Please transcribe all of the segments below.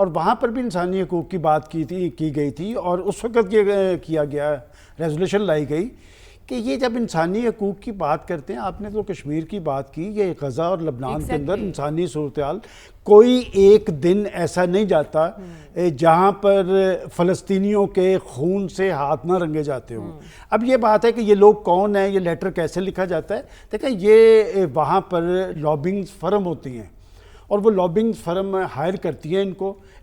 اور وہاں پر بھی انسانی حقوق کی بات کی گئی تھی، اور اس وقت یہ کیا گیا، ریزولوشن لائی گئی کہ یہ جب انسانی حقوق کی بات کرتے ہیں، آپ نے تو کشمیر کی بات کی، یہ غزہ اور لبنان کے اندر انسانی صورتحال، کوئی ایک دن ایسا نہیں جاتا جہاں پر فلسطینیوں کے خون سے ہاتھ نہ رنگے جاتے ہوں۔ اب یہ بات ہے کہ یہ لوگ کون ہیں، یہ لیٹر کیسے لکھا جاتا ہے؟ دیکھیں یہ وہاں پر لابنگ فرم ہوتی ہیں، اور وہ لابنگ فرم ہائر کرتی ہیں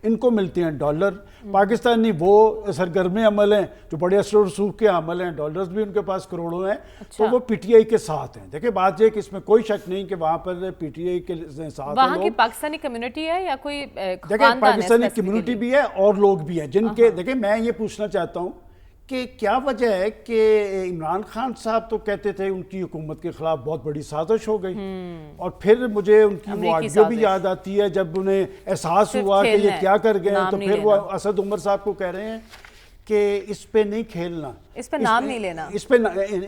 ان کو ملتے ہیں ڈالر۔ پاکستانی وہ سرگرم عمل ہیں جو بڑے اثر و رسوخ کے عمل ہیں، ڈالرز بھی ان کے پاس کروڑوں ہیں، تو وہ پی ٹی آئی کے ساتھ ہیں۔ دیکھیں بات یہ کہ اس میں کوئی شک نہیں کہ وہاں پر پی ٹی آئی کے ساتھ وہاں کی پاکستانی کمیونٹی ہے یا کوئی دیکھیں پاکستانی کمیونٹی بھی ہے اور لوگ بھی ہیں جن کے، دیکھیں میں یہ پوچھنا چاہتا ہوں کہ کیا وجہ ہے کہ عمران خان صاحب تو کہتے تھے ان کی حکومت کے خلاف بہت بڑی سازش ہو گئی، اور پھر مجھے ان کی وہ آڈیو بھی یاد آتی ہے جب انہیں احساس ہوا کہ یہ کیا کر گئے ہیں، تو پھر وہ اسد عمر صاحب کو کہہ رہے ہیں کہ اس پہ نہیں کھیلنا، اس پہ نام نہیں لینا،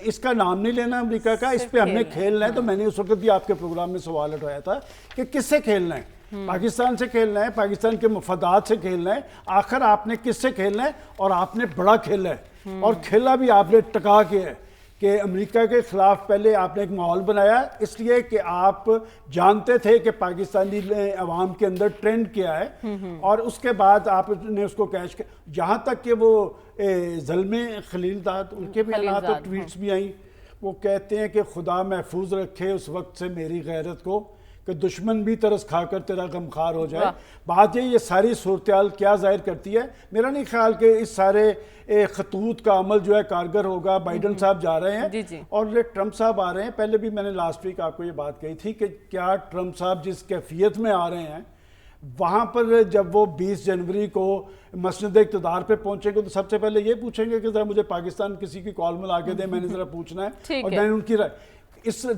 اس کا نام نہیں لینا امریکہ کا، اس پہ ہم نے کھیلنا ہے۔ تو میں نے اس وقت بھی آپ کے پروگرام میں سوال اٹھایا تھا کہ کس سے کھیلنا ہے، پاکستان سے کھیلنا ہے، پاکستان کے مفادات سے کھیلنا ہے، آخر آپ نے کس سے کھیلنا ہے؟ اور آپ نے بڑا کھیلا ہے، اور کھیلا بھی آپ نے ٹکا کے ہے کہ امریکہ کے خلاف پہلے آپ نے ایک ماحول بنایا، اس لیے کہ آپ جانتے تھے کہ پاکستانی عوام کے اندر ٹرینڈ کیا ہے، اور اس کے بعد آپ نے اس کو کیش کیا، یہاں تک کہ وہ زلمے خلیل داد، ان کے بھی حالات اور ٹویٹس بھی آئیں، وہ کہتے ہیں کہ خدا محفوظ رکھے اس وقت سے میری غیرت کو کہ دشمن بھی ترس کھا کر تیرا غمخوار ہو جائے۔ بات یہ ساری صورتحال کیا ظاہر کرتی ہے؟ میرا نہیں خیال کہ اس سارے خطوط کا عمل جو ہے کارگر ہوگا۔ بائیڈن صاحب جا رہے ہیں اور ٹرمپ صاحب آ رہے ہیں۔ پہلے بھی میں نے لاسٹ ویک آپ کو یہ بات کہی تھی کہ کیا ٹرمپ صاحب جس کیفیت میں آ رہے ہیں، وہاں پر جب وہ 20 جنوری کو مسند اقتدار پہ پہنچیں گے تو سب سے پہلے یہ پوچھیں گے کہ ذرا مجھے پاکستان کسی کی کال ملا کے دیں، میں نے ذرا پوچھنا ہے، اور میں نے ان کی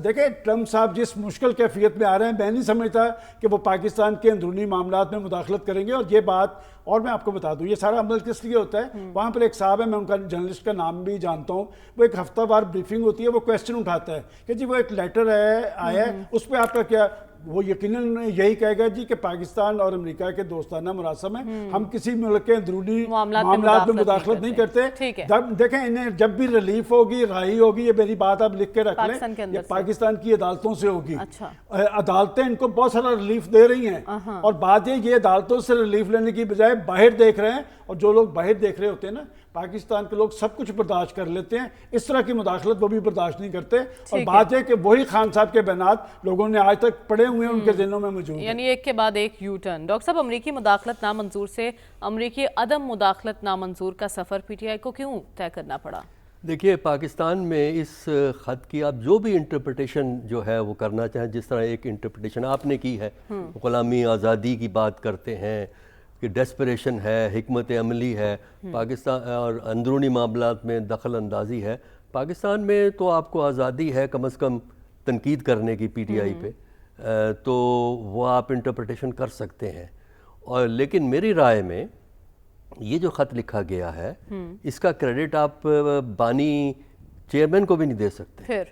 دیکھیں ٹرمپ صاحب جس مشکل کیفیت میں آ رہے ہیں، میں نہیں سمجھتا کہ وہ پاکستان کے اندرونی معاملات میں مداخلت کریں گے۔ اور یہ بات، اور میں آپ کو بتا دوں یہ سارا عمل کس لیے ہوتا ہے، وہاں پر ایک صاحب ہے، میں ان کا جرنلسٹ کا نام بھی جانتا ہوں، وہ ایک ہفتہ وار بریفنگ ہوتی ہے، وہ کویسچن اٹھاتا ہے کہ جی وہ ایک لیٹر ہے آیا ہے، اس پہ آپ کا کیا، وہ یقیناً یہی کہے گا جی کہ پاکستان اور امریکہ کے دوستانہ مراسم ہیں، ہم کسی ملک کے اندرونی معاملات میں مداخلت نہیں کرتے۔ دیکھیں انہیں جب بھی ریلیف ہوگی، رہائی ہوگی، یہ میری بات آپ لکھ کے رکھ لیں، یہ پاکستان کی عدالتوں سے ہوگی۔ عدالتیں ان کو بہت سارا ریلیف دے رہی ہیں، اور بات یہ عدالتوں سے ریلیف لینے کی بجائے باہر دیکھ رہے ہیں، اور جو لوگ باہر دیکھ رہے ہوتے ہیں نا، پاکستان کے لوگ سب کچھ برداشت کر لیتے ہیں، اس طرح کی مداخلت وہ بھی برداشت نہیں کرتے۔ اور بات ہے کہ وہی خان صاحب کے بیانات لوگوں نے آج تک پڑھے ہوئے ہیں، ان کے ذہنوں میں موجود ہیں، یعنی ایک کے بعد ایک یو ٹرن۔ ڈاکٹر صاحب، امریکی مداخلت نامنظور سے امریکی عدم مداخلت نامنظور کا سفر پی ٹی آئی کو کیوں طے کرنا پڑا؟ دیکھیے پاکستان میں اس خط کی آپ جو بھی انٹرپریٹیشن جو ہے وہ کرنا چاہیں، جس طرح ایک انٹرپریٹیشن آپ نے کی ہے، غلامی آزادی کی بات کرتے ہیں کہ ڈیسپریشن ہے، حکمت عملی ہے پاکستان، اور اندرونی معاملات میں دخل اندازی ہے۔ پاکستان میں تو آپ کو آزادی ہے کم از کم تنقید کرنے کی پی ٹی آئی پہ، تو وہ آپ انٹرپریٹیشن کر سکتے ہیں، اور لیکن میری رائے میں یہ جو خط لکھا گیا ہے اس کا کریڈٹ آپ بانی چیئرمین کو بھی نہیں دے سکتے۔ پھر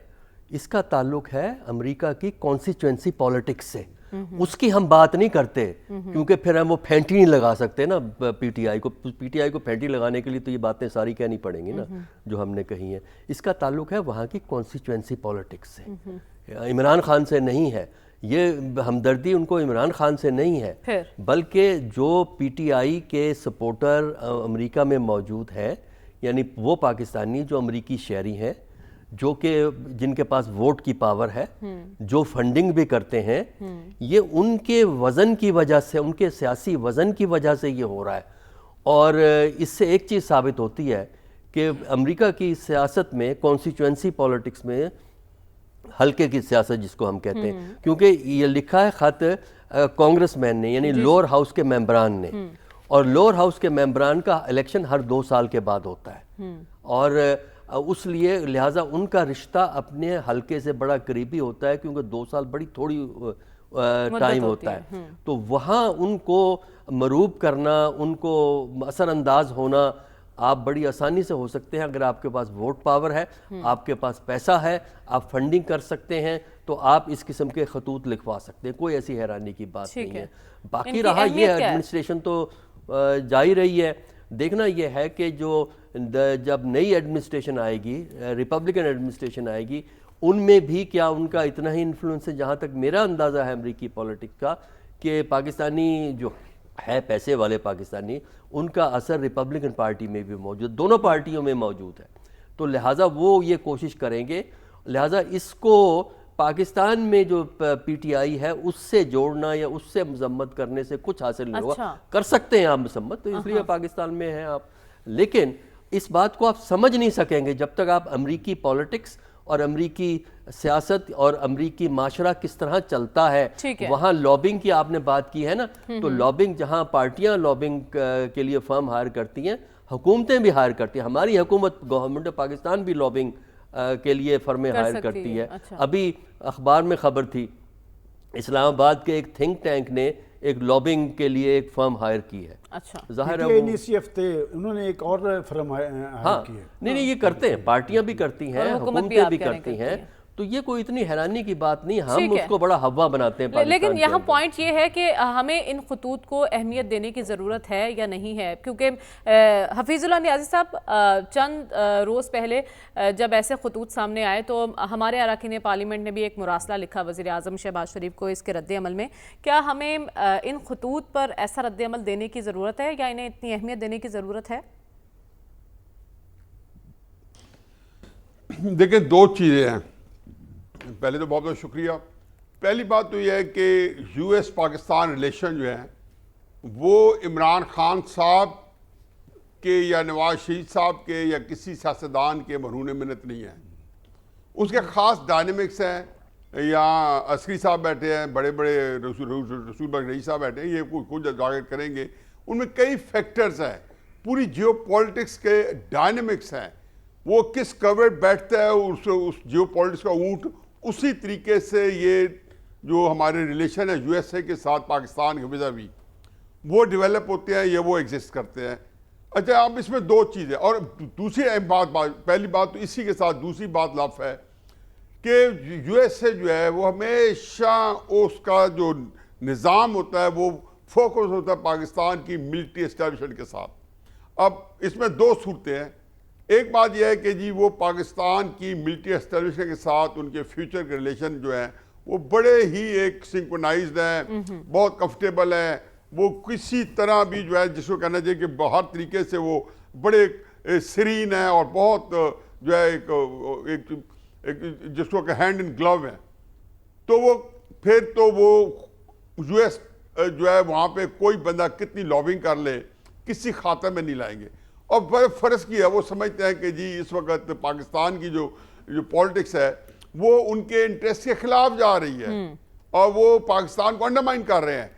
اس کا تعلق ہے امریکہ کی کانسٹیچوئنسی پالیٹکس سے، اس کی ہم بات نہیں کرتے کیونکہ پھر ہم وہ پھینٹی نہیں لگا سکتے نا پی ٹی آئی کو پھینٹی لگانے کے لیے تو یہ باتیں ساری کہنی پڑیں گی نا جو ہم نے کہی ہیں۔ اس کا تعلق ہے وہاں کی کانسٹیچوئنسی پالیٹکس سے، عمران خان سے نہیں ہے۔ یہ ہمدردی ان کو عمران خان سے نہیں ہے، بلکہ جو پی ٹی آئی کے سپورٹر امریکہ میں موجود ہے، یعنی وہ پاکستانی جو امریکی شہری ہیں، جو کہ جن کے پاس ووٹ کی پاور ہے، جو فنڈنگ بھی کرتے ہیں، یہ ان کے وزن کی وجہ سے، ان کے سیاسی وزن کی وجہ سے یہ ہو رہا ہے۔ اور اس سے ایک چیز ثابت ہوتی ہے کہ امریکہ کی سیاست میں، کانسٹیچوئنسی پالیٹکس میں، حلقے کی سیاست جس کو ہم کہتے ہیں، کیونکہ یہ لکھا ہے خط کانگریس مین نے، یعنی لوور ہاؤس کے ممبران نے، اور لوور ہاؤس کے ممبران کا الیکشن ہر 2 سال کے بعد ہوتا ہے، اور اس لیے لہٰذا ان کا رشتہ اپنے حلقے سے بڑا قریبی ہوتا ہے، کیونکہ 2 سال بڑی تھوڑی ٹائم ہوتا ہے، تو وہاں ان کو مروب کرنا، ان کو اثر انداز ہونا آپ بڑی آسانی سے ہو سکتے ہیں، اگر آپ کے پاس ووٹ پاور ہے، آپ کے پاس پیسہ ہے، آپ فنڈنگ کر سکتے ہیں، تو آپ اس قسم کے خطوط لکھوا سکتے ہیں، کوئی ایسی حیرانی کی بات نہیں ہے۔ باقی رہا یہ ایڈمنسٹریشن تو جا ہی رہی ہے، دیکھنا یہ ہے کہ جو جب نئی ایڈمنسٹریشن آئے گی، ریپبلکن ایڈمنسٹریشن آئے گی، ان میں بھی کیا ان کا اتنا ہی انفلوئنس ہے؟ جہاں تک میرا اندازہ ہے امریکی پولیٹکس کا، کہ پاکستانی جو ہے پیسے والے پاکستانی، ان کا اثر ریپبلکن پارٹی میں بھی موجود، دونوں پارٹیوں میں موجود ہے، تو لہٰذا وہ یہ کوشش کریں گے، لہٰذا اس کو پاکستان میں جو پی ٹی آئی ہے اس سے جوڑنا یا اس سے مذمت کرنے سے کچھ حاصل نہیں ہوگا۔ کر سکتے ہیں آپ مذمت، تو اس لیے پاکستان میں ہیں آپ، لیکن اس بات کو آپ سمجھ نہیں سکیں گے جب تک آپ امریکی پولیٹکس اور امریکی سیاست اور امریکی معاشرہ کس طرح چلتا ہے، وہاں لابنگ کی آپ نے بات کی ہے نا، تو لابنگ جہاں پارٹیاں لابنگ کے لیے فرم ہائر کرتی ہیں، حکومتیں بھی ہائر کرتی ہیں، ہماری حکومت گورنمنٹ آف پاکستان بھی لابنگ کے لیے فرمیں ہائر کرتی ہے۔ ابھی اخبار میں خبر تھی، اسلام آباد کے ایک تھنک ٹینک نے ایک لابنگ کے لیے ایک فرم ہائر کی ہے۔ ظاہر ہے اسی ہفتے انہوں نے ایک اور فرم ہائر کی ہے۔ نہیں یہ کرتے ہیں، پارٹیاں بھی کرتی ہیں، حکومتیں بھی کرتی ہیں، تو یہ کوئی اتنی حیرانی کی بات نہیں، ہم اس کو بڑا ہوا بناتے ہیں۔ لیکن یہاں پوائنٹ یہ ہے کہ ہمیں ان خطوط کو اہمیت دینے کی ضرورت ہے یا نہیں ہے، کیونکہ حفیظ اللہ نیازی صاحب چند روز پہلے جب ایسے خطوط سامنے آئے تو ہمارے اراکین پارلیمنٹ نے بھی ایک مراسلہ لکھا وزیر اعظم شہباز شریف کو اس کے رد عمل میں۔ کیا ہمیں ان خطوط پر ایسا رد عمل دینے کی ضرورت ہے یا انہیں اتنی اہمیت دینے کی ضرورت ہے؟ دیکھیں دو چیزیں ہیں، پہلے تو بہت بہت شکریہ۔ پہلی بات تو یہ ہے کہ یو ایس پاکستان ریلیشن جو ہیں وہ عمران خان صاحب کے یا نواز شریف صاحب کے یا کسی سیاستدان کے مرہون منت نہیں ہیں، اس کے خاص ڈائنمکس ہیں۔ یہاں عسکری صاحب بیٹھے ہیں، بڑے بڑے رسول بخش رئیس صاحب بیٹھے ہیں، یہ کچھ اجاگر کریں گے، ان میں کئی فیکٹرز ہیں، پوری جیو پولیٹکس کے ڈائنمکس ہیں، وہ کس کوڈ بیٹھتا ہے اس جیو پولیٹکس کا اونٹ، اسی طریقے سے یہ جو ہمارے ریلیشن ہے یو ایس اے کے ساتھ پاکستان کے وجہ بھی وہ ڈیولپ ہوتے ہیں یا وہ ایگزسٹ کرتے ہیں۔ اچھا اب اس میں دو چیزیں، اور دوسری پہلی بات تو اسی کے ساتھ دوسری بات لف ہے کہ یو ایس اے جو ہے وہ ہمیشہ اس کا جو نظام ہوتا ہے وہ فوکس ہوتا ہے پاکستان کی ملٹری اسٹیبلشمنٹ کے ساتھ۔ اب اس میں دو صورتیں ہیں، ایک بات یہ ہے کہ جی وہ پاکستان کی ملٹری اسٹیبلشمنٹ کے ساتھ ان کے فیوچر کے ریلیشن جو ہیں وہ بڑے ہی ایک سنکرونائزڈ ہیں، بہت کمفرٹیبل ہیں، وہ کسی طرح بھی جو ہے جس کو کہنا چاہیے کہ ہر طریقے سے وہ بڑے سرین ہیں اور بہت جو ہے ایک جس کو کہ ہینڈ ان گلو ہیں، تو وہ پھر تو وہ یو ایس جو ہے وہاں پہ کوئی بندہ کتنی لابنگ کر لے کسی خاطر میں نہیں لائیں گے۔ اور فرض کیا وہ سمجھتے ہیں کہ جی اس وقت پاکستان کی جو پولیٹکس ہے وہ ان کے انٹرسٹ کے خلاف جا رہی ہے اور وہ پاکستان کو انڈرمائن کر رہے ہیں،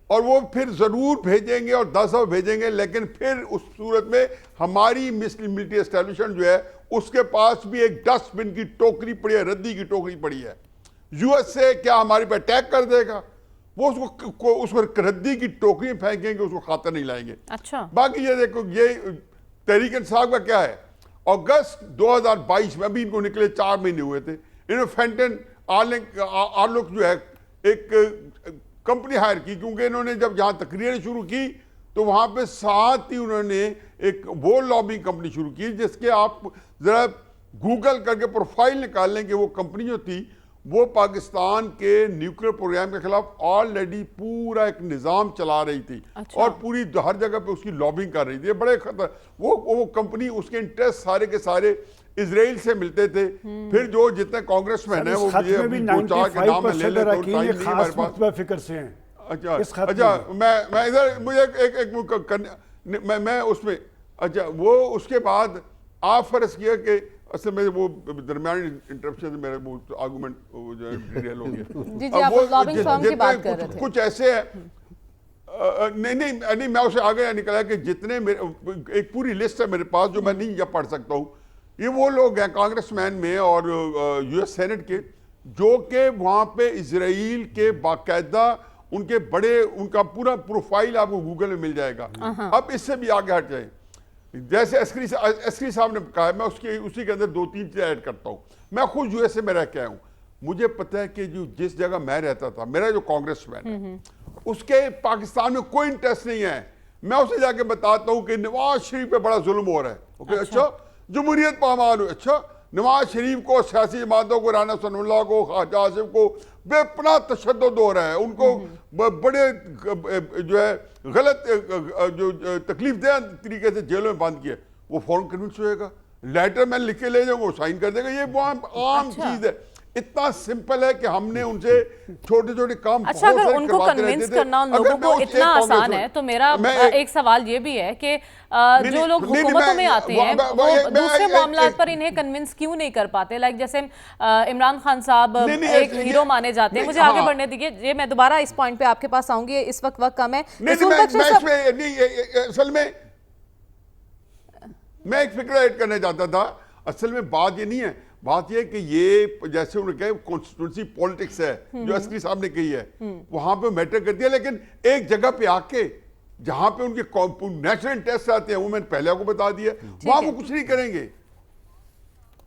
اور وہ پھر ضرور بھیجیں گے اور 10 بھیجیں گے، لیکن پھر اس صورت میں ہماری ملٹری اسٹیبلشمنٹ جو ہے اس کے پاس بھی ایک ڈسٹ بن کی ٹوکری پڑی ہے، ردی کی ٹوکری پڑی ہے۔ یو ایس اے کیا ہمارے پہ اٹیک کر دے گا؟ وہ اس کو ردی کی ٹوکری پھینکیں گے، اس کو خاطر نہیں لائیں گے۔ اچھا باقی یہ دیکھو، یہ تحریک انصاف کا کیا ہے، اگست 2022 میں ابھی ان کو نکلے 4 مہینے ہوئے تھے، انہوں نے فینٹن آرلک جو ہے ایک کمپنی ہائر کی، کیونکہ انہوں نے جب یہاں تقریریں شروع کی تو وہاں پہ ساتھ ہی انہوں نے ایک وہ لابنگ کمپنی شروع کی جس کے آپ ذرا گوگل کر کے پروفائل نکال لیں کہ وہ کمپنی جو تھی وہ پاکستان کے نیوکلیئر پروگرام کے خلاف آلریڈی پورا ایک نظام چلا رہی تھی اور پوری ہر جگہ پہ اس کی لابنگ کر رہی تھی۔ بڑے خطر وہ کمپنی، اس کے انٹرسٹ سارے کے سارے اسرائیل سے ملتے تھے۔ پھر جو جتنے کانگریس مین ہیں وہ مجھے دو چار کے نام میں لے لیں تو ٹائم نہیں ہمارے پاس۔ فکر سے ہیں۔ اچھا میں ادھر مجھے میں اس میں اچھا وہ اس کے بعد آپ فرض کیا کہ اصل میں وہ درمیانی انٹرپشن سے میرا وہ آرگومنٹ جو ہے ڈیٹیل ہو گیا۔ جی آپ لابنگ فرم کی بات کر رہے تھے۔ کچھ ایسے ہیں، نہیں میں اسے آگے نکلا کہ جتنے ایک پوری لسٹ ہے میرے پاس جو میں نہیں یا پڑھ سکتا ہوں، یہ وہ لوگ ہیں کانگریس مین میں اور یو ایس سینٹ کے جو کہ وہاں پہ اسرائیل کے باقاعدہ ان کے بڑے ان کا پورا پروفائل آپ کو گوگل میں مل جائے گا۔ اب اس سے بھی آگے ہٹ جائیں، جیسے عسکری صاحب نے کہا ہے، میں اسی کے اندر 2-3 چیزیں ایڈ کرتا ہوں. میں خود یو ایس اے میں رہ کے آیا ہوں. مجھے پتہ ہے کہ جس جگہ میں رہتا تھا، میرا جو کانگریس مین ہے اس کے پاکستان میں کوئی انٹرسٹ نہیں ہے. میں اسے جا کے بتاتا ہوں کہ نواز شریف پہ بڑا ظلم ہو رہا ہے. اچھا جمہوریت پامال ہوئی. اچھا نواز شریف کو، سیاسی جماعتوں کو، رانا ثناء اللہ کو، خواجہ آصف کو بے پناہ تشدد ہو رہا ہے. ان کو بڑے جو ہے غلط جو تکلیف دہ طریقے سے جیلوں میں بند کیا. وہ فوراً کنونس ہوئے گا، لیٹر میں لکھ کے لے جاؤں گا، وہ سائن کر دے گا. یہ عام چیز ہے. اتنا سمپل ہے کہ ہم نے ان سے چھوٹے چھوٹے کام اچھا اگر ان کو کنونس کرنا ان لوگوں کو اتنا آسان ہے تو میرا ایک سوال یہ بھی ہے کہ جو لوگ حکومتوں میں آتے ہیں وہ دوسرے معاملات پر انہیں کنونس کیوں نہیں کر پاتے؟ لائک جیسے عمران خان صاحب ایک ہیرو مانے جاتے ہیں. مجھے آگے بڑھنے دیجیے، میں دوبارہ اس پوائنٹ پہ آپ کے پاس آؤں گی. اس وقت کم ہے. اصل میں ایک فکر ایڈ کرنا چاہتا تھا. اصل میں بات یہ نہیں ہے، بات یہ کہ یہ جیسے انہوں نے کہا کانسٹیٹوئنسی پولیٹکس ہے جو عسکری صاحب نے کہی ہے، وہاں پہ میٹر کرتی ہے. لیکن ایک جگہ پہ آ کے جہاں پہ ان کے نیشنل انٹرسٹ آتے ہیں، وہ میں نے پہلے آپ کو بتا دیا، وہاں وہ کچھ نہیں کریں گے.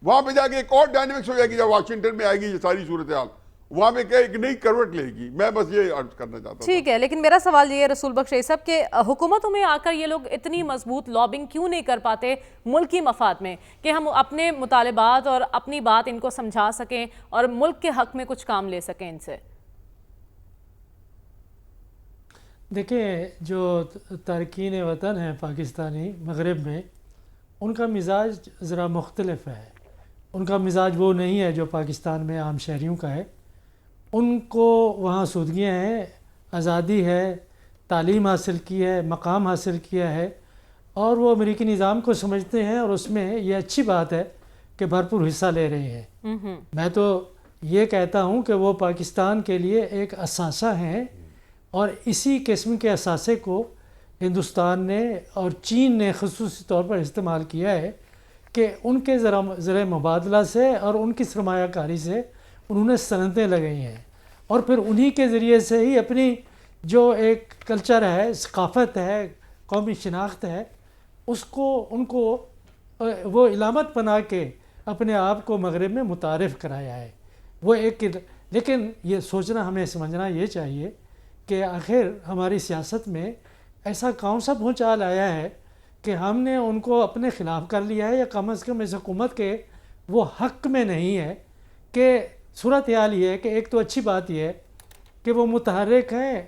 وہاں پہ جا کے ایک اور ڈائنامکس ہو جائے گی جب واشنگٹن میں آئے گی یہ ساری صورتحال، وہاں پہ کیا ایک نئی کروٹ لے گی. میں بس یہ عرض کرنا چاہتا ہوں. ٹھیک ہے، لیکن میرا سوال یہ ہے رسول بخش صاحب کہ حکومتوں میں آ کر یہ لوگ اتنی مضبوط لابنگ کیوں نہیں کر پاتے ملکی مفاد میں کہ ہم اپنے مطالبات اور اپنی بات ان کو سمجھا سکیں اور ملک کے حق میں کچھ کام لے سکیں ان سے؟ دیکھیں جو تارکین وطن ہیں پاکستانی مغرب میں، ان کا مزاج ذرا مختلف ہے. ان کا مزاج وہ نہیں ہے جو پاکستان میں عام شہریوں کا ہے. ان کو وہاں سودگیاں ہیں، آزادی ہے، تعلیم حاصل کی ہے، مقام حاصل کیا ہے، اور وہ امریکی نظام کو سمجھتے ہیں اور اس میں یہ اچھی بات ہے کہ بھرپور حصہ لے رہے ہیں. میں تو یہ کہتا ہوں کہ وہ پاکستان کے لیے ایک اثاثہ ہیں، اور اسی قسم کے اثاثے کو ہندوستان نے اور چین نے خصوصی طور پر استعمال کیا ہے کہ ان کے ذرائع مبادلہ سے اور ان کی سرمایہ کاری سے انہوں نے صنعتیں لگائی ہیں، اور پھر انہی کے ذریعے سے ہی اپنی جو ایک کلچر ہے، ثقافت ہے، قومی شناخت ہے، اس کو ان کو وہ علامت بنا کے اپنے آپ کو مغرب میں متعارف کرایا ہے. وہ ایک لیکن یہ سوچنا، ہمیں سمجھنا یہ چاہیے کہ آخر ہماری سیاست میں ایسا کون سا بھونچال آیا ہے کہ ہم نے ان کو اپنے خلاف کر لیا ہے، یا کم از کم اس حکومت کے وہ حق میں نہیں ہے. کہ صورتحال یہ ہے کہ ایک تو اچھی بات یہ ہے کہ وہ متحرک ہیں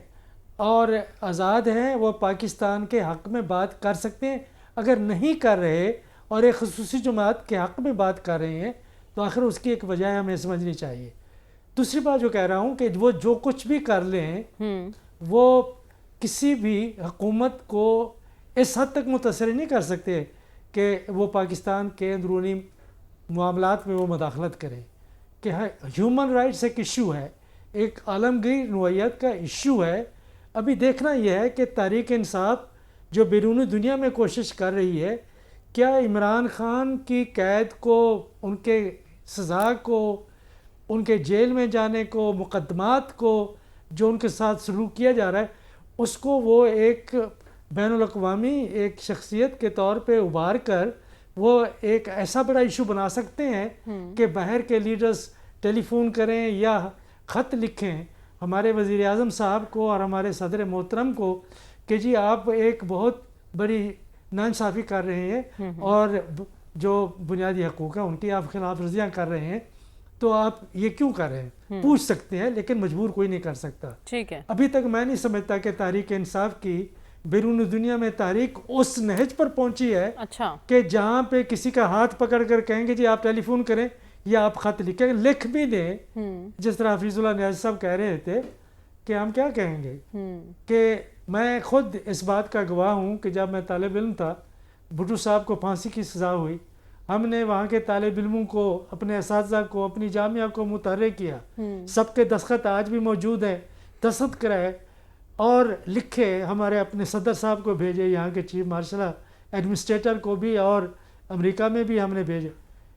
اور آزاد ہیں، وہ پاکستان کے حق میں بات کر سکتے ہیں. اگر نہیں کر رہے اور ایک خصوصی جماعت کے حق میں بات کر رہے ہیں تو آخر اس کی ایک وجہ ہمیں سمجھنی چاہیے. دوسری بات جو کہہ رہا ہوں کہ وہ جو کچھ بھی کر لیں وہ کسی بھی حکومت کو اس حد تک متاثر نہیں کر سکتے کہ وہ پاکستان کے اندرونی معاملات میں وہ مداخلت کریں. کہ ہیومن رائٹس ایک ایشو ہے، ایک عالمگیر نوعیت کا ایشو ہے. ابھی دیکھنا یہ ہے کہ تحریک انصاف جو بیرونی دنیا میں کوشش کر رہی ہے، کیا عمران خان کی قید کو، ان کے سزا کو، ان کے جیل میں جانے کو، مقدمات کو جو ان کے ساتھ سلوک کیا جا رہا ہے، اس کو وہ ایک بین الاقوامی ایک شخصیت کے طور پہ ابھار کر وہ ایک ایسا بڑا ایشو بنا سکتے ہیں کہ باہر کے لیڈرز ٹیلی فون کریں یا خط لکھیں ہمارے وزیر اعظم صاحب کو اور ہمارے صدر محترم کو کہ جی آپ ایک بہت بڑی ناانصافی کر رہے ہیں اور جو بنیادی حقوق ہیں ان کی آپ خلاف ورزیاں کر رہے ہیں، تو آپ یہ کیوں کر رہے ہیں؟ پوچھ سکتے ہیں، لیکن مجبور کوئی نہیں کر سکتا. ٹھیک ہے. ابھی تک میں نہیں سمجھتا کہ تحریک انصاف کی بیرون دنیا میں تحریک اس نہج پر پہنچی ہے کہ جہاں پہ کسی کا ہاتھ پکڑ کر کہیں گے جی آپ ٹیلی فون کریں یا آپ خط لکھیں، لکھ بھی دیں. جس طرح حفیظ اللہ نیازی صاحب کہہ رہے تھے کہ ہم کیا کہیں گے. کہ میں خود اس بات کا گواہ ہوں کہ جب میں طالب علم تھا، بھٹو صاحب کو پھانسی کی سزا ہوئی، ہم نے وہاں کے طالب علموں کو، اپنے اساتذہ کو، اپنی جامعہ کو متحرک کیا. سب کے دستخط آج بھی موجود ہیں، دستخط کرائے اور لکھے، ہمارے اپنے صدر صاحب کو بھیجے، یہاں کے چیف مارشل ایڈمنسٹریٹر کو بھی، اور امریکہ میں بھی ہم نے بھیجے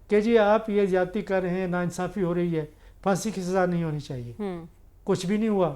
کہ جی آپ یہ زیادتی کر رہے ہیں، ناانصافی ہو رہی ہے، پھانسی کی سزا نہیں ہونی چاہیے. کچھ بھی نہیں ہوا.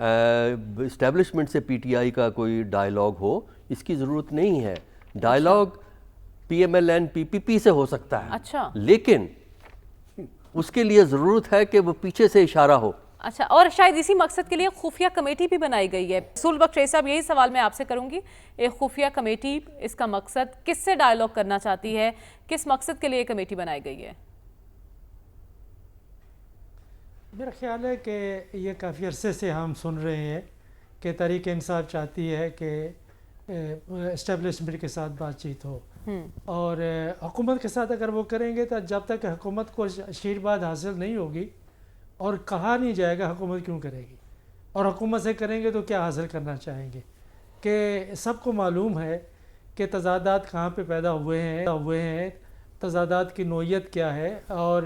اسٹیبلشمنٹ سے پی ٹی آئی کا کوئی ڈائلاگ ہو، اس کی ضرورت نہیں ہے. Dialogue P M L N P P P سے ہو سکتا ہے. اچھا. لیکن اس کے لیے ضرورت ہے کہ وہ پیچھے سے اشارہ ہو. اچھا، اور شاید اسی مقصد کے لیے خفیہ کمیٹی بھی بنائی گئی ہے. رسول بخش رئیس صاحب، یہی سوال میں آپ سے کروں گی. ایک خفیہ کمیٹی، اس کا مقصد کس سے ڈائلاگ کرنا چاہتی ہے؟ کس مقصد کے لیے یہ کمیٹی بنائی گئی ہے؟ میرا خیال ہے کہ یہ کافی عرصے سے ہم سن رہے ہیں کہ تحریک انصاف چاہتی ہے کہ اسٹیبلشمنٹ کے ساتھ بات چیت ہو، اور حکومت کے ساتھ اگر وہ کریں گے تو جب تک حکومت کو آشیرواد حاصل نہیں ہوگی اور کہا نہیں جائے گا حکومت کیوں کرے گی، اور حکومت سے کریں گے تو کیا حاصل کرنا چاہیں گے. کہ سب کو معلوم ہے کہ تضادات کہاں پہ پیدا ہوئے ہیں، تضادات کی نوعیت کیا ہے، اور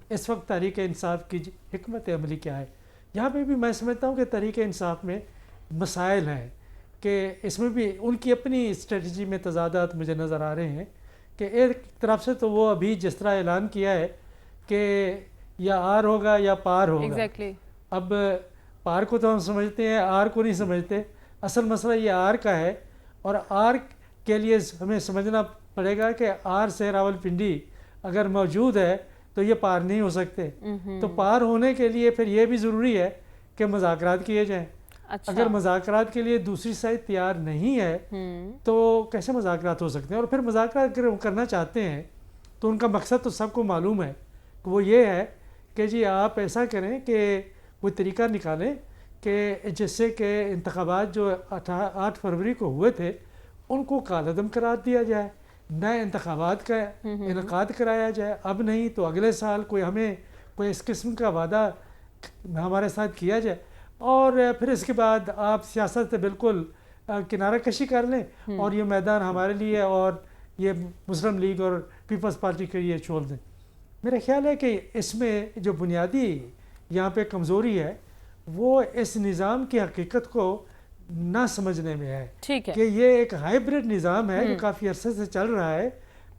اس وقت تحریک انصاف کی حکمت عملی کیا ہے. یہاں پہ بھی میں سمجھتا ہوں کہ تحریک انصاف میں مسائل ہیں کہ اس میں بھی ان کی اپنی اسٹریٹجی میں تضادات مجھے نظر آ رہے ہیں. کہ ایک طرف سے تو وہ ابھی جس طرح اعلان کیا ہے کہ یا آر ہوگا یا پار ہوگا. ایگزیکٹلی. اب پار کو تو ہم سمجھتے ہیں، آر کو نہیں سمجھتے. اصل مسئلہ یہ آر کا ہے، اور آر کے لیے ہمیں سمجھنا پڑے گا کہ آر سے راولپنڈی اگر موجود ہے تو یہ پار نہیں ہو سکتے. تو پار ہونے کے لیے پھر یہ بھی ضروری ہے کہ مذاکرات کیے جائیں. اگر مذاکرات کے لیے دوسری سائڈ تیار نہیں ہے تو کیسے مذاکرات ہو سکتے ہیں؟ اور پھر مذاکرات اگر وہ کرنا چاہتے ہیں تو ان کا مقصد تو سب کو معلوم ہے کہ وہ یہ ہے کہ جی آپ ایسا کریں کہ کوئی طریقہ نکالیں کہ جس سے کہ انتخابات جو 8 فروری کو ہوئے تھے ان کو کالعدم قرار دیا جائے، نئے انتخابات کا انعقاد کرایا جائے. اب نہیں تو اگلے سال ہمیں کوئی اس قسم کا وعدہ ہمارے ساتھ کیا جائے، اور پھر اس کے بعد آپ سیاست سے بالکل کنارہ کشی کر لیں اور یہ میدان ہمارے لیے اور یہ مسلم لیگ اور پیپلز پارٹی کے لیے چھوڑ دیں. میرا خیال ہے کہ اس میں جو بنیادی یہاں پہ کمزوری ہے وہ اس نظام کی حقیقت کو نہ سمجھنے میں ہے. کہ یہ ایک ہائیبریڈ نظام ہے جو کافی عرصے سے چل رہا ہے،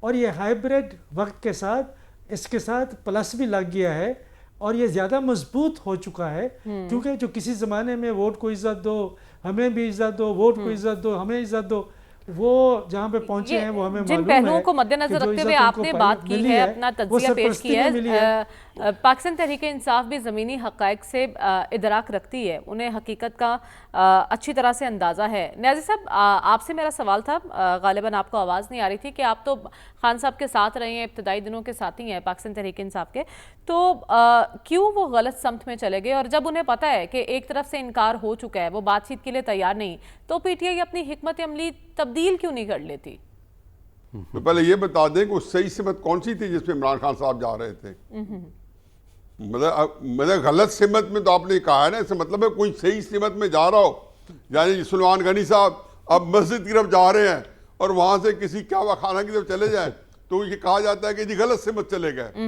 اور یہ ہائیبریڈ وقت کے ساتھ اس کے ساتھ پلس بھی لگ گیا ہے، اور یہ زیادہ مضبوط ہو چکا ہے. کیونکہ جو کسی زمانے میں ووٹ کو عزت دو، ہمیں بھی عزت دو، ووٹ کو عزت دو، ہمیں عزت دو، وہ جہاں پہ پہنچے ہیں وہ ہمیں معلوم ہے. جن پہلوؤں کو مد نظر رکھتے ہوئے آپ نے بات کی ہے، اپنا تجزیہ پیش کیا ہے، پاکستان تحریک انصاف بھی زمینی حقائق سے ادراک رکھتی ہے، انہیں حقیقت کا اچھی طرح سے اندازہ ہے. نیازی صاحب، آپ سے میرا سوال تھا، غالباً آپ کو آواز نہیں آ رہی تھی، کہ آپ تو خان صاحب کے ساتھ رہے ہیں، ابتدائی دنوں کے ساتھی ہیں پاکستان تحریک انصاف کے، تو کیوں وہ غلط سمت میں چلے گئے؟ اور جب انہیں پتہ ہے کہ ایک طرف سے انکار ہو چکا ہے، وہ بات چیت کے لیے تیار نہیں، تو پی ٹی آئی اپنی حکمت عملی تبدیل کیوں نہیں کر لیتی؟ تو پہلے یہ بتا دیں کہ وہ صحیح سمت کون سی تھی جس میں عمران خان صاحب جا رہے تھے؟ مطلب غلط سمت میں تو آپ نے کہا ہے نا، اس مطلب ہے کوئی صحیح سمت میں جا رہا ہو. یعنی سلمان غنی صاحب اب مسجد کی طرف جا رہے ہیں اور وہاں سے کسی کعبہ خانہ کی طرف چلے جائیں تو یہ کہا جاتا ہے کہ جی غلط سمت چلے گئے.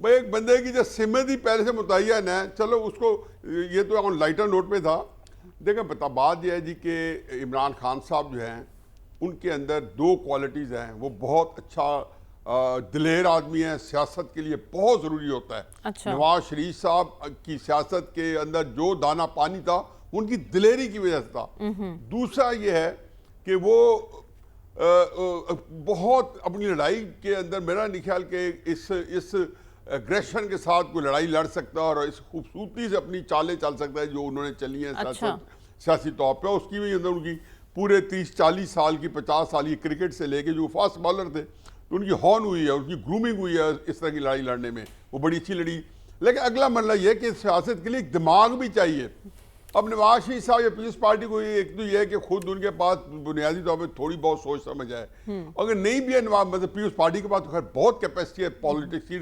بھائی ایک بندے کی جو سمت ہی پہلے سے متعین ہے، چلو اس کو، یہ تو لائٹر نوٹ پہ تھا. دیکھیں بات یہ ہے جی کہ عمران خان صاحب جو ہیں ان کے اندر 2 کوالٹیز ہیں. وہ بہت اچھا دلیر آدمی ہیں، سیاست کے لیے بہت ضروری ہوتا ہے. نواز شریف صاحب کی سیاست کے اندر جو دانہ پانی تھا ان کی دلیری کی وجہ سے تھا. دوسرا یہ ہے کہ وہ بہت اپنی لڑائی کے اندر، میرا نہیں خیال کہ اس ایگریشن کے ساتھ کوئی لڑائی لڑ سکتا ہے اور اس خوبصورتی سے اپنی چالیں چل سکتا ہے جو انہوں نے چلی ہیں سیاسی طور پہ. اس کی وجہ سے ان کی پورے 30-40 سال کی 50 سال کی کرکٹ سے لے کے جو فاسٹ بالر تھے تو ان کی ہارن ہوئی ہے، ان کی گرومنگ ہوئی ہے اس طرح کی لڑائی لڑنے میں، وہ بڑی اچھی لڑی. لیکن اگلا مرحلہ یہ کہ سیاست کے لیے ایک دماغ بھی چاہیے. اب نواز شریف صاحب یا پیپلز پارٹی کو ایک تو یہ ہے کہ خود ان کے پاس بنیادی طور پہ تھوڑی بہت سوچ سمجھ ہے. اگر نہیں بھی ہے مطلب پیپلز پارٹی کے پاس تو خیر بہت کیپیسٹی ہے پالیٹکس کی،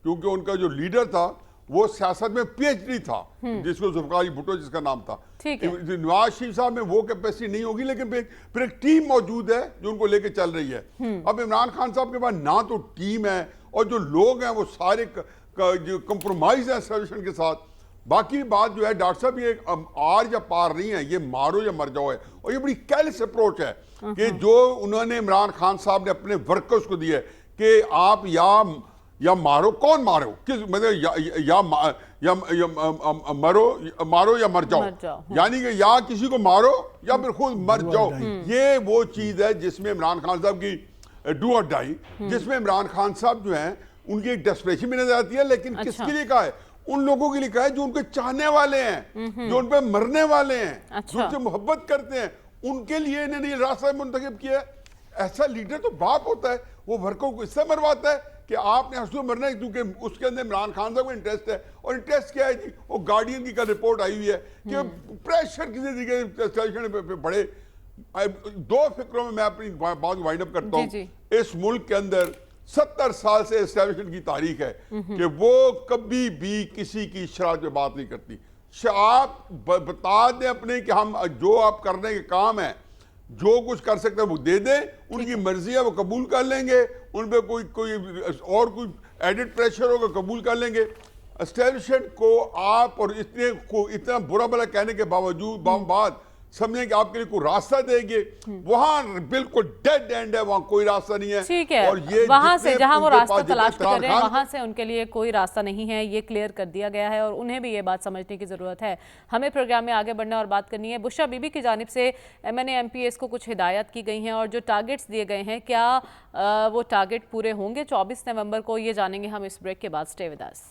کیونکہ ان کا جو لیڈر تھا وہ سیاست میں پی ایچ ڈی تھا، جس کو ذوالفقار علی بھٹو جس کا نام تھا. نواز شریف صاحب میں وہ کیپیسٹی نہیں ہوگی، لیکن پھر ایک ٹیم موجود ہے جو ان کو لے کے چل رہی ہے. اب عمران خان صاحب کے پاس نہ تو ٹیم ہے اور جو لوگ ہیں وہ سارے جو کمپرومائز ہیں ایسوسیشن کے ساتھ. باقی بات جو ہے ڈاکٹر صاحب یہ آر یا پار نہیں ہے، یہ مارو یا مر جاؤ ہے. اور یہ بڑی کیلس اپروچ ہے کہ جو انہوں نے عمران خان صاحب نے اپنے ورکرز کو دی ہے کہ آپ یا یا مارو، کون مارو، کس مطلب یا مارو یا مر جاؤ، یعنی کہ یا کسی کو مارو یا پھر خود مر جاؤ. یہ وہ چیز ہے جس میں عمران خان صاحب کی ڈو اور ڈائی، جس میں عمران خان صاحب جو ہیں ان کی ایک ڈیسپریشن بھی نظر آتی ہے. لیکن کس کے لیے کہا ہے؟ ان لوگوں کے لیے کہا ہے جو ان کے چاہنے والے ہیں، جو ان پہ مرنے والے ہیں، جو ان سے محبت کرتے ہیں، ان کے لیے انہوں نے یہ راستہ منتخب کیا ہے. ایسا لیڈر تو باپ ہوتا ہے، وہ ورکروں کو اس سے مرواتا ہے کہ آپ نے حسو مرنا ہے، کیونکہ اس کے اندر عمران خان صاحب کو انٹرسٹ ہے. اور انٹرسٹ کیا ہے جی؟ وہ گارڈین کی کل رپورٹ آئی ہوئی ہے کہ پریشر کسی طریقے پہ بڑے. دو فکروں میں اپنی بات وائنڈ اپ کرتا ہوں. اس ملک کے اندر 70 سال سے اسٹیبلشمنٹ کی تاریخ ہے کہ وہ کبھی بھی کسی کی شرارت پہ بات نہیں کرتی. آپ بتا دیں اپنے کہ ہم جو آپ کرنے کے کام ہے، جو کچھ کر سکتے ہیں وہ دے دیں، ان کی مرضی ہے وہ قبول کر لیں گے، ان پہ کوئی اور کوئی ایڈٹ پریشر ہوگا قبول کر لیں گے. اسٹیبلشمنٹ کو آپ اور اتنا برا بھلا کہنے کے بعد سمجھیں کہ آپ کے لیے کوئی راستہ دے گے، وہاں بالکل ڈیڈ اینڈ ہے، وہاں کوئی راستہ نہیں ہے. ٹھیک ہے، وہاں سے جہاں وہ راستہ تلاش کر رہے ہیں وہاں سے ان کے لیے کوئی راستہ نہیں ہے، یہ کلیئر کر دیا گیا ہے اور انہیں بھی یہ بات سمجھنے کی ضرورت ہے. ہمیں پروگرام میں آگے بڑھنا اور بات کرنی ہے. بشرا بی بی کی جانب سے MNA MPs کو کچھ ہدایات کی گئی ہیں اور جو ٹارگٹس دیے گئے ہیں، کیا وہ ٹارگٹ پورے ہوں گے 24 نومبر کو؟ یہ جانیں گے ہم اس بریک کے بعد. Stay with us.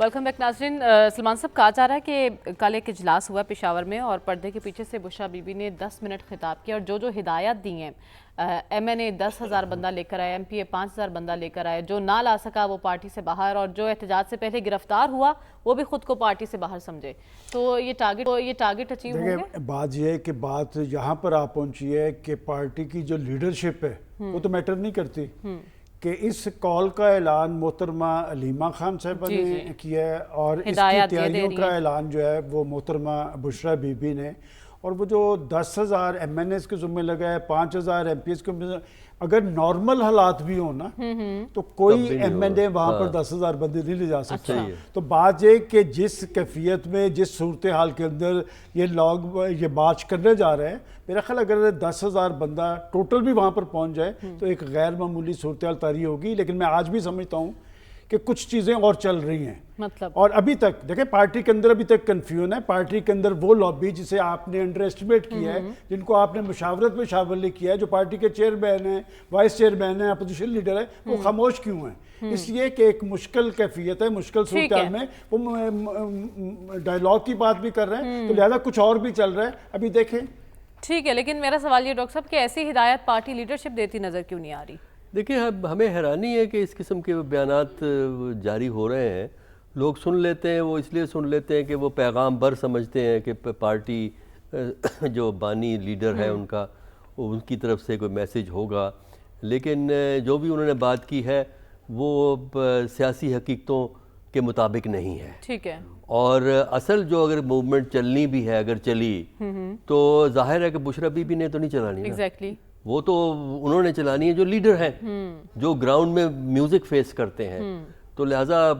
Welcome back ناظرین. سلمان صاحب، کہا جا رہا ہے کہ کل ایک اجلاس ہوا پشاور میں اور پردے کے پیچھے سے بشرا بی بی نے 10 منٹ خطاب کیا اور جو ہدایات دی ہیں، MNA 10,000 بندہ لے کر آئے، MPA 5,000 بندہ لے کر آئے، جو نہ لا سکا وہ پارٹی سے باہر، اور جو احتجاج سے پہلے گرفتار ہوا وہ بھی خود کو پارٹی سے باہر سمجھے. تو یہ ٹارگٹ اچیو ہوں گے؟ بات یہ ہے کہ بات یہاں پر آپ پہنچی ہے کہ پارٹی کی جو لیڈرشپ ہے وہ تو میٹر نہیں کرتی کہ اس کال کا اعلان محترمہ علیمہ خان صاحبہ نے کیا ہے اور اس کی تیاریوں کا اعلان جو ہے وہ محترمہ بشرا بی بی نے. اور وہ جو 10,000 MNAs کے ذمہ لگا ہے، 5,000 MPs کے ذمہ، اگر نارمل حالات بھی ہوں نا تو کوئی MNA وہاں پر 10,000 بندے نہیں لے جا سکتا. تو بات یہ کہ جس کیفیت میں، جس صورتحال کے اندر یہ لوگ یہ مارچ کرنے جا رہے ہیں، میرا خیال اگر 10,000 بندہ ٹوٹل بھی وہاں پر پہنچ جائے تو ایک غیر معمولی صورتحال طاری ہوگی. لیکن میں آج بھی سمجھتا ہوں کہ کچھ چیزیں اور چل رہی ہیں. اور ابھی تک دیکھیں پارٹی کے اندر ابھی تک کنفیوژن ہے. پارٹی کے اندر وہ لابی جسے آپ نے انڈر ایسٹیمیٹ کیا ہے، جن کو آپ نے مشاورت میں شامل کیا ہے، جو پارٹی کے چیئرمین ہیں، وائس چیئرمین ہیں، اپوزیشن لیڈر ہیں، وہ خاموش کیوں ہیں؟ اس لیے کہ ایک مشکل کیفیت ہے، مشکل صورتحال میں وہ ڈائیلاگ کی بات بھی کر رہے ہیں، تو لہذا کچھ اور بھی چل رہا ہے. ابھی دیکھیں. ٹھیک ہے، لیکن میرا سوال یہ ڈاکٹر صاحب کہ ایسی ہدایت پارٹی لیڈرشپ دیتی نظر کیوں نہیں آ رہی؟ دیکھیں، ہمیں حیرانی ہے کہ اس قسم کے بیانات جاری ہو رہے ہیں. لوگ سن لیتے ہیں، وہ اس لیے سن لیتے ہیں کہ وہ پیغام بر سمجھتے ہیں کہ پارٹی جو بانی لیڈر ہے ان کا، ان کی طرف سے کوئی میسج ہوگا. لیکن جو بھی انہوں نے بات کی ہے وہ سیاسی حقیقتوں کے مطابق نہیں ہے. ٹھیک ہے. اور اصل جو اگر موومنٹ چلنی بھی ہے، اگر چلی تو ظاہر ہے کہ بشرا بی بی نے تو نہیں چلانی. ایگزیکٹلی. وہ تو انہوں نے چلانی ہے جو لیڈر ہیں، جو گراؤنڈ میں میوزک فیس کرتے ہیں. تو لہٰذا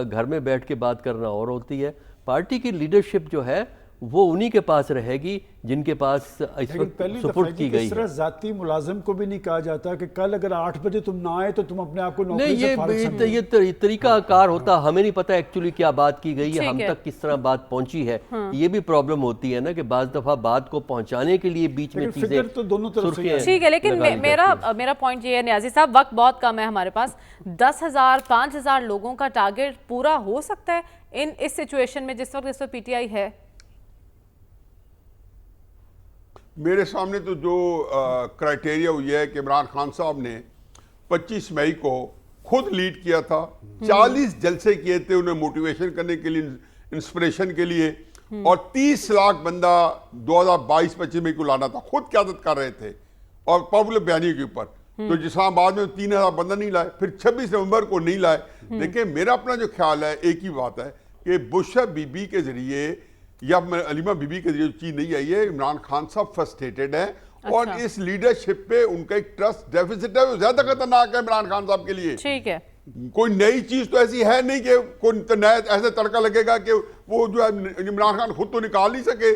گھر میں بیٹھ کے بات کرنا اور ہوتی ہے. پارٹی کی لیڈرشپ جو ہے وہ انہی کے پاس رہے گی جن کے پاس اس وقت سپورٹ کی گئی ہے. اس طرح ذاتی ملازم کو بھی نہیں کہا جاتا کہ کل اگر 8 بجے تم نہ آئے تو تم اپنے آپ کو نوکری سے فارغ سمجھو. یہ طریقہ کار ہوتا. ہمیں نہیں پتہ ایکچولی کیا بات کی گئی ہے، ہم تک کس طرح بات پہنچی ہے. یہ بھی پرابلم ہوتی ہے نا کہ بعض دفعہ بات کو پہنچانے کے لیے بیچ میں چیزیں ٹھیک ہے. لیکن میرا پوائنٹ یہ ہے نیازی صاحب، وقت بہت کم ہے ہمارے پاس. 10,000 5,000 لوگوں کا ٹارگٹ پورا ہو سکتا ہے اس سچویشن میں جس وقت PTI ہے؟ میرے سامنے تو جو کرائٹیریا ہوئی ہے کہ عمران خان صاحب نے 25 مئی کو خود لیڈ کیا تھا، 40 جلسے کیے تھے انہیں موٹیویشن کرنے کے لیے، انسپریشن کے لیے، اور 30 لاکھ بندہ 2022-25 مئی کو لانا تھا. خود قیادت کر رہے تھے اور پاپولر بیانیے کے اوپر. تو اسلام آباد میں 3,000 بندہ نہیں لائے، پھر 26 نومبر کو نہیں لائے. دیکھیں میرا اپنا جو خیال ہے ایک ہی بات ہے کہ بشرا بی بی کے ذریعے یا علیمہ بی بی کے ذریعے چیز نہیں آئی ہے. عمران خان صاحب فرسٹریٹڈ ہیں اور اس لیڈرشپ پہ ان کا ایک ٹرسٹ ڈیفیسٹ ہے، وہ زیادہ خطرناک ہے عمران خان صاحب کے لیے. ٹھیک ہے. کوئی نئی چیز تو ایسی ہے نہیں کہ کوئی نیا ایسے تڑکا لگے گا کہ وہ جو ہے عمران خان خود تو نکال نہیں سکے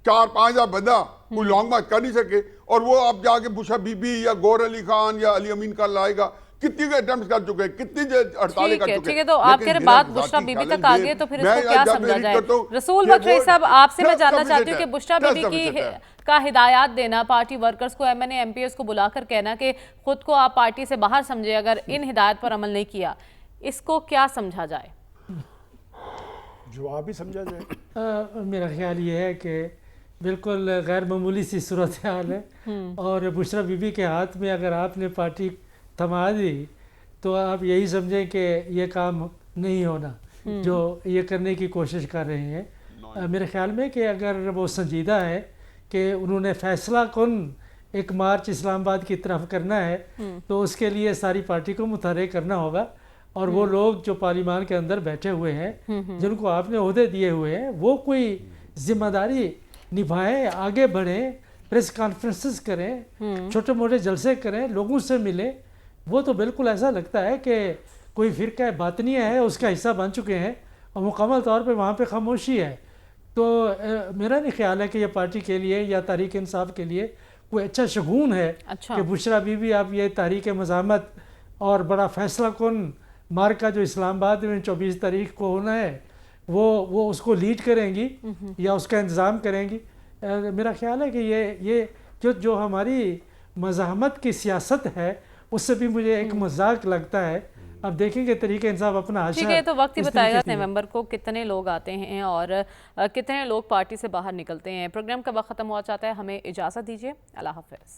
4-5 بندہ کوئی لانگ مارچ کر نہیں سکے، اور وہ اب جا کے بشرا بی بی یا گور علی خان یا علی امین کا لائے گا، کتنی اٹیمپٹس کر چکے ہیں، کتنی ہڑتالیں کر چکے ہیں۔ ٹھیک ہے، تو آپ کہہ رہے بات بشرا بی بی تک آ گئی ہے، تو پھر اس کو کیا سمجھا جائے؟ رسول بخش رئی صاحب، آپ سے میں جاننا چاہتی ہوں کہ بشرا بی بی کا ہدایات دینا، پارٹی ورکرز کو، M N A M P S کو بلا کر کہنا کہ خود کو آپ پارٹی سے باہر سمجھے اگر ان ہدایت پر عمل نہیں کیا، اس کو کیا سمجھا جائے؟ جواب ہی سمجھا جائے۔ میرا خیال یہ ہے کہ بالکل غیر معمولی سی صورتحال ہے، اور بشرا بی بی کے ہاتھ میں اگر آپ نے پارٹی تھما دی تو آپ یہی سمجھیں کہ یہ کام نہیں ہونا جو یہ کرنے کی کوشش کر رہے ہیں۔ میرے خیال میں کہ اگر وہ سنجیدہ ہے کہ انہوں نے فیصلہ کن ایک مارچ اسلام آباد کی طرف کرنا ہے، تو اس کے لیے ساری پارٹی کو متحرک کرنا ہوگا، اور وہ لوگ جو پارلیمان کے اندر بیٹھے ہوئے ہیں جن کو آپ نے عہدے دیے ہوئے ہیں، وہ کوئی ذمہ داری نبھائیں، آگے بڑھیں، پریس کانفرنسز کریں، چھوٹے موٹے جلسے کریں، لوگوں سے ملیں۔ وہ تو بالکل ایسا لگتا ہے کہ کوئی فرقہ باطنیہ ہے، اس کا حصہ بن چکے ہیں، اور مکمل طور پہ وہاں پہ خاموشی ہے۔ تو میرا نہیں خیال ہے کہ یہ پارٹی کے لیے یا تحریک انصاف کے لیے کوئی اچھا شگون ہے کہ بشرا بی بی اب یہ تحریک مزاحمت اور بڑا فیصلہ کن مارکا جو اسلام آباد میں 24 تاریخ کو ہونا ہے وہ اس کو لیڈ کریں گی یا اس کا انتظام کریں گی۔ میرا خیال ہے کہ یہ جو ہماری مزاحمت کی سیاست ہے اس سے بھی مجھے ایک مذاق لگتا ہے۔ اب دیکھیں گے طریق انصاف اپنا حاشا، ٹھیک ہے، تو وقت ہی بتائے گا نومبر کو کتنے لوگ آتے ہیں اور کتنے لوگ پارٹی سے باہر نکلتے ہیں۔ پروگرام کا وقت ختم ہوا چاہتا ہے، ہمیں اجازت دیجیے، اللہ حافظ۔